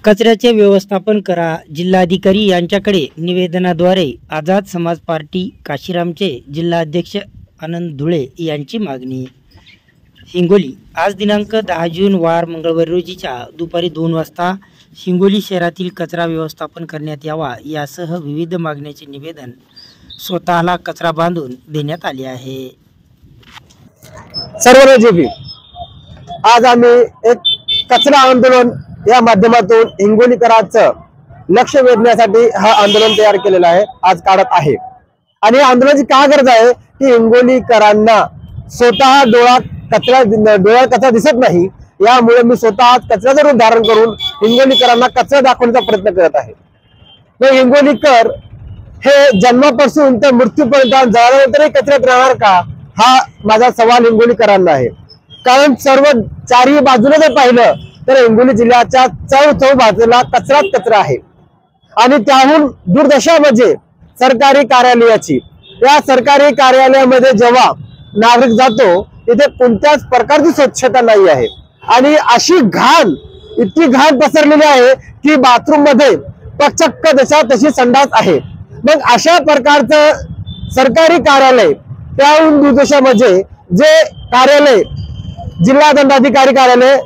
कचऱ्याचे व्यवस्थापन करा. जिल्हाधिकारी यांच्याकडे निवेदनाद्वारे आझाद समाज पार्टी काशीरामचे जिल्हाध्यक्ष आनंद धुळे यांची मागणी. हिंगोली. आज दिनांक 10 जून वार मंगळवार रोजीच्या दुपारी 2 वाजता हिंगोली शहरातील कचरा व्यवस्थापन करण्यात यावा यासह विविध मागण्यांचे निवेदन स्वतःला कचरा बांधून देण्यात आले आहे. सर्व आज आम्ही एक कचरा आंदोलन या माध्यमातून हिंगोलीकरांचं लक्ष वेधण्यासाठी हा आंदोलन तयार केलेला आहे, आज काढत आहे. आणि या आंदोलनाची काय गरज आहे की हिंगोलीकरांना स्वतः डोळ्यात कचरा दिसत नाही, यामुळे मी स्वतः कचऱ्याचं रूप धारण करून हिंगोलीकरांना कचरा दाखवण्याचा प्रयत्न करत आहे. मग हिंगोलीकर हे जन्मापासून तर मृत्यूपर्यंत झाल्यानंतरही कचऱ्यात राहणार का, हा माझा सवाल हिंगोलीकरांना आहे. कारण सर्व चारही बाजूने जर पाहिलं तर हिंगोली जिल्ह्याच्या चौ बाजूला कचराच कचरा आहे. आणि त्याहून दुर्दशा म्हणजे सरकारी कार्यालयाची. या सरकारी कार्यालयामध्ये जेव्हा नागरिक जातो तिथे कोणत्याच प्रकारची स्वच्छता नाही आहे. आणि अशी घाण, इतकी घाण पसरलेली आहे की बाथरूम मध्ये चक्क तशी संडास आहे. मग अशा प्रकारचं सरकारी कार्यालय, त्याहून दुर्दशा म्हणजे जे कार्यालय जिल्हा दंडाधिकारी कार्यालय,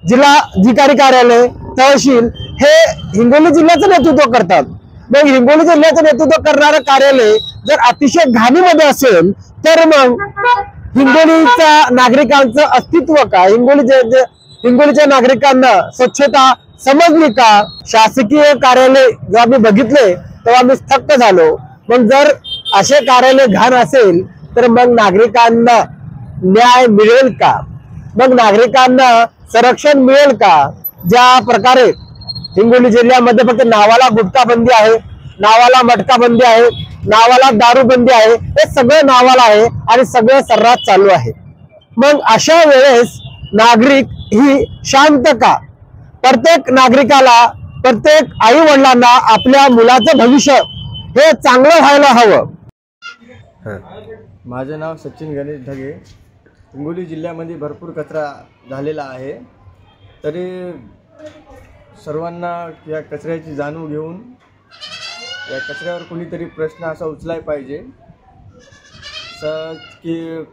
जिल्हाधिकारी कार्यालय, तहसील हे हिंगोली जिल्ह्याचं नेतृत्व करतात. मग हिंगोली जिल्ह्याचं नेतृत्व करणारं कार्यालय जर अतिशय घाणीमध्ये असेल तर मग हिंगोलीच्या नागरिकांचं अस्तित्व काय, हिंगोलीच्या नागरिकांना स्वच्छता समजली का? शासकीय कार्यालय जेव्हा आम्ही बघितले तेव्हा आम्ही थक्क झालो. मग जर असे कार्यालय घाण असेल तर मग नागरिकांना न्याय मिळेल का, मग नागरिकांना संरक्षण मिळेल का? ज्या प्रकारे हिंगोली जिल्ह्यामध्ये फक्त नावाला गुटखा बंदी आहे, नावाला मटका बंदी आहे, नावाला दारू बंदी आहे, हे सगळं नावाला आहे आणि सगळं सर्रास चालू आहे. मग अशा वेळेस नागरिक ही शांत का? प्रत्येक नागरिकाला, प्रत्येक आई वडिलांना आपल्या मुलाचं भविष्य हे चांगलं व्हायला हवं. माझं नाव सचिन गणेश ढगे. हिंगोली जिल्ह्यामध्ये भरपूर कचरा झालेला आहे, तरी सर्वांना या कचऱ्याची जाणीव घेऊन या कचऱ्यावर कोणीतरी प्रश्न असा उचलाय पाहिजे की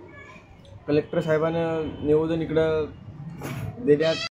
कलेक्टर साहेबांना निवेदन इकडं देण्यात